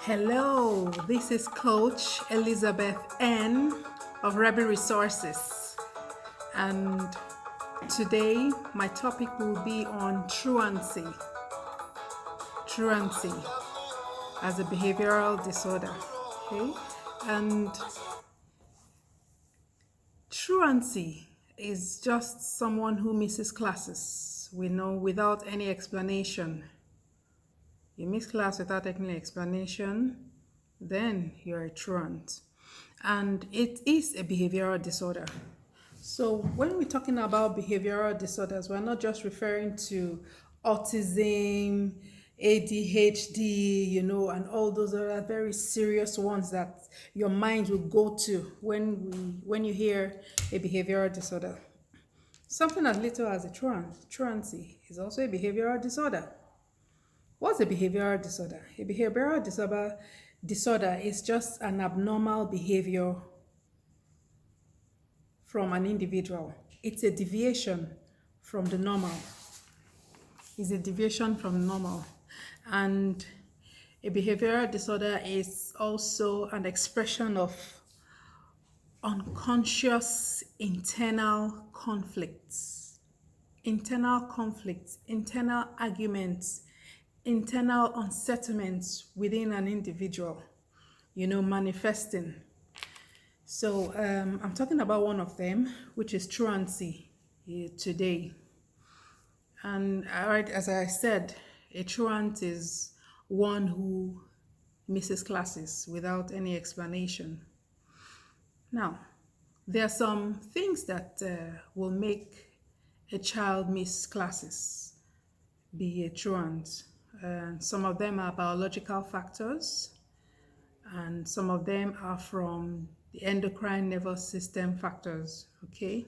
Hello, this is Coach ElizabethN of Rebel Resources, and today my topic will be on truancy. Truancy as a behavioral disorder. Okay, and truancy is just someone who misses classes. We know without any explanation. You miss class without any explanation, then you're a truant. And it is a behavioral disorder. So when we're talking about behavioral disorders, we're not just referring to autism, ADHD, and all those other very serious ones that your mind will go to when you hear a behavioral disorder. Something as little as a truancy is also a behavioral disorder. What's a behavioral disorder? A behavioral disorder is just an abnormal behavior from an individual. It's a deviation from the normal. It's a deviation from normal. And a behavioral disorder is also an expression of unconscious internal conflicts, internal arguments, internal unsettlements within an individual, manifesting. So I'm talking about one of them, which is truancy today. And as I said, a truant is one who misses classes without any explanation. Now, there are some things that will make a child miss classes, be a truant. Some of them are biological factors, and some of them are from the endocrine nervous system factors, okay?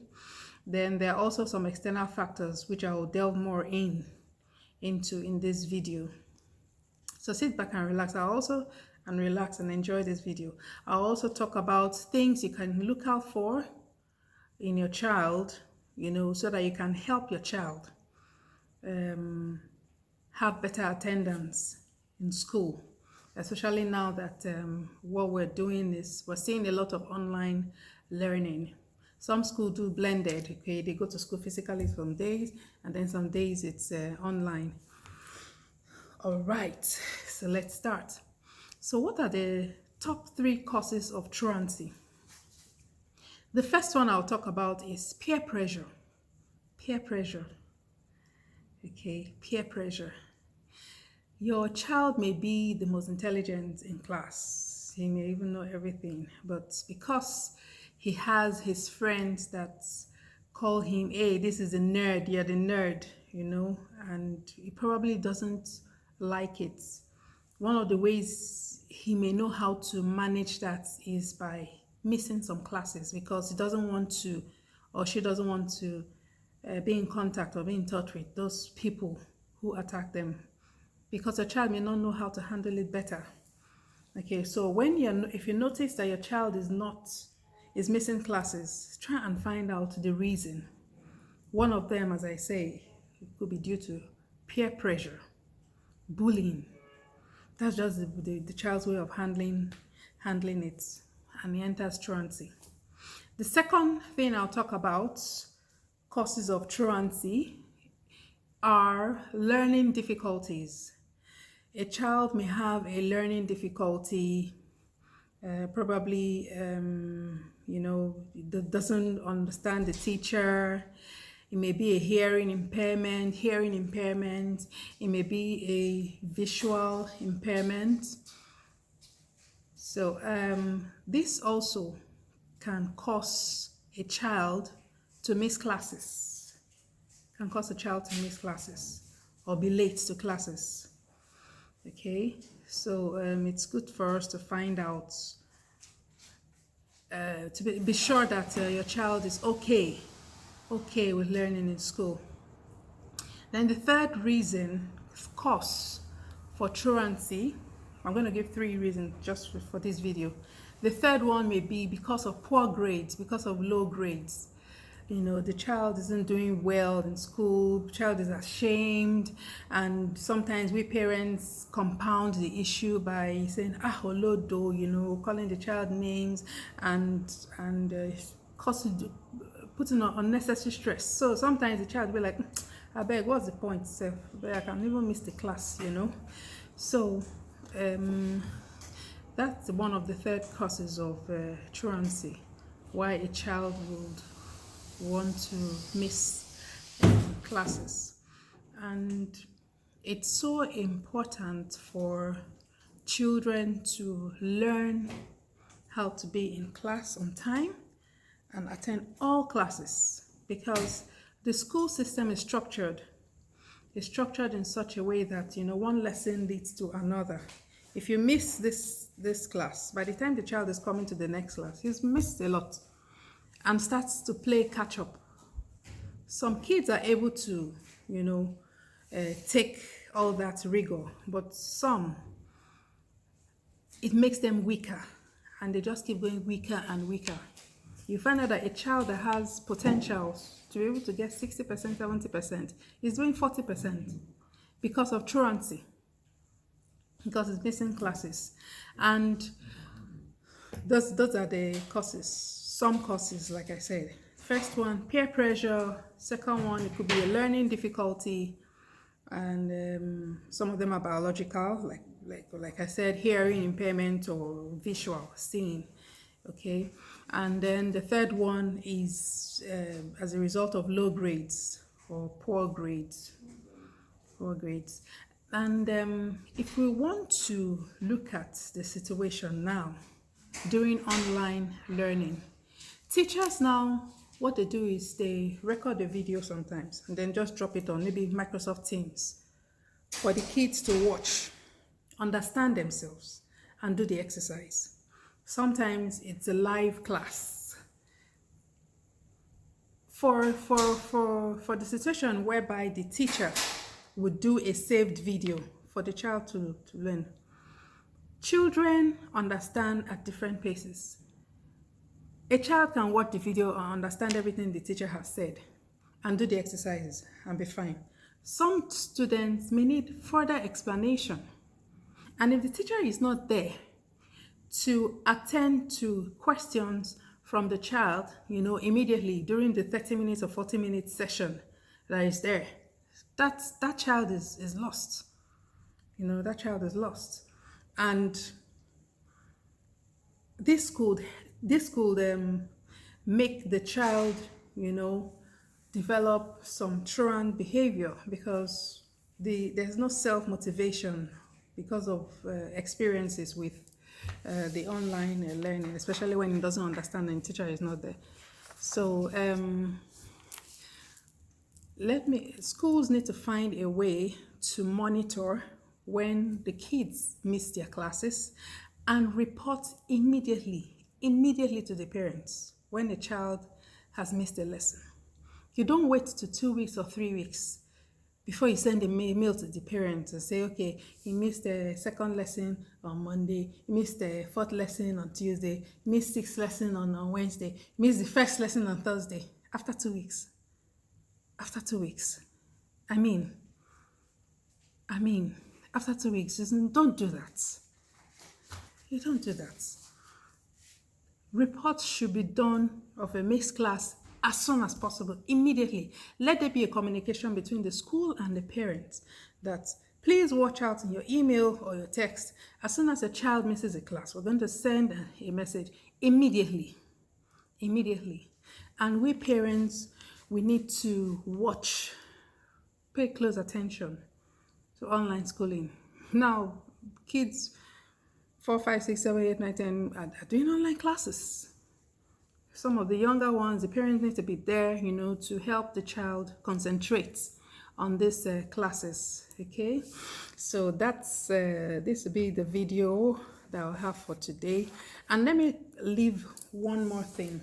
Then there are also some external factors which I will delve more into in this video. So sit back and relax. Relax and enjoy this video. I'll also talk about things you can look out for in your child, so that you can help your child have better attendance in school, especially now that what we're doing is we're seeing a lot of online learning. Some schools do blended, okay? They go to school physically some days, and then some days it's online. All right, so let's start. So what are the top 3 causes of truancy? The first one I'll talk about is peer pressure. Peer pressure. Okay, peer pressure. Your child may be the most intelligent in class. He may even know everything, but because he has his friends that call him, hey, this is a nerd, you're the nerd, and he probably doesn't like it. One of the ways he may know how to manage that is by missing some classes because he doesn't want to, or she doesn't want to be in contact or be in touch with those people who attack them, because a child may not know how to handle it better. Okay, so if you notice that your child is missing classes, try and find out the reason. One of them, as I say, it could be due to peer pressure, bullying. That's just the child's way of handling it, and he enters truancy. The second thing I'll talk about, causes of truancy, are learning difficulties. A child may have a learning difficulty, probably, doesn't understand the teacher. It may be a hearing impairment. It may be a visual impairment. So this also can cause a child to miss classes. Or be late to classes. Okay, so it's good for us to find out, to be sure that your child is okay with learning in school. Then the third cause for truancy, I'm going to give 3 reasons just for this video. The third one may be because of poor grades, because of low grades. the child isn't doing well in school, child is ashamed, and sometimes we parents compound the issue by saying olodo, calling the child names and causing putting on unnecessary stress. So sometimes the child will be like, I beg, what's the point, sef? But I can even miss the class. So that's one of the third causes of truancy, why a child would want to miss classes. And it's so important for children to learn how to be in class on time and attend all classes, because the school system is structured. It's structured in such a way that one lesson leads to another. If you miss this class, by the time the child is coming to the next class, he's missed a lot and starts to play catch up. Some kids are able to take all that rigor, but some, it makes them weaker, and they just keep going weaker and weaker. You find out that a child that has potentials to be able to get 60%, 70% is doing 40% because of truancy, because it's missing classes. And those are the causes. Some causes, like I said. First one, peer pressure. Second one, it could be a learning difficulty, and some of them are biological, like I said, hearing impairment or visual, seeing. Okay, and then the third one is as a result of low grades or poor grades. And if we want to look at the situation now during online learning, teachers now, what they do is they record the video sometimes and then just drop it on maybe Microsoft Teams for the kids to watch, understand themselves, and do the exercise. Sometimes it's a live class. For the situation whereby the teacher would do a saved video for the child to learn. Children understand at different paces. A child can watch the video and understand everything the teacher has said and do the exercises and be fine. Some students may need further explanation. And if the teacher is not there to attend to questions from the child, immediately during the 30 minutes or 40 minute session that is there, that child is lost. That child is lost. And this could make the child, develop some truant behavior, because there's no self-motivation because of experiences with the online learning, especially when he doesn't understand and the teacher is not there. So schools need to find a way to monitor when the kids miss their classes and report immediately to the parents when a child has missed a lesson. You don't wait to 2 weeks or 3 weeks before you send a mail to the parents and say, okay, he missed the second lesson on Monday, he missed the fourth lesson on Tuesday, he missed sixth lesson on Wednesday, he missed the first lesson on Thursday. After 2 weeks. After 2 weeks. I mean, after 2 weeks, don't do that. You don't do that. Reports should be done of a mixed class as soon as possible, immediately. Let there be a communication between the school and the parents that please watch out in your email or your text. As soon as a child misses a class, we're going to send a message immediately. And we parents, we need to watch, pay close attention to online schooling. Now, kids 4, 5, 6, 7, 8, 9, 10 are doing online classes. Some of the younger ones, the parents need to be there, to help the child concentrate on these classes. Okay, so that's this will be the video that I'll have for today. And let me leave one more thing.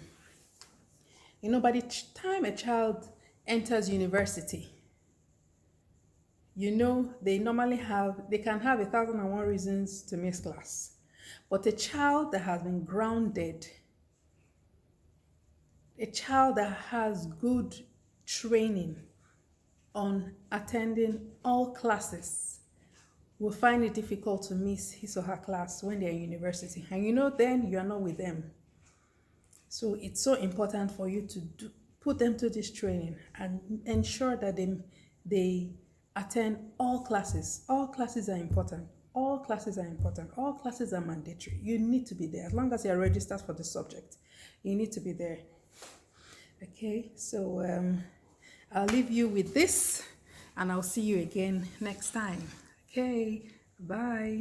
By the time a child enters university, they can have 1,001 reasons to miss class. But a child that has been grounded A child that has good training on attending all classes will find it difficult to miss his or her class when they're in university. And then you are not with them. So it's so important for you to put them to this training and ensure that they attend all classes. All classes are important. All classes are important. All classes are mandatory. You need to be there. As long as you're registered for the subject, you need to be there. Okay, so I'll leave you with this and I'll see you again next time. Okay, bye.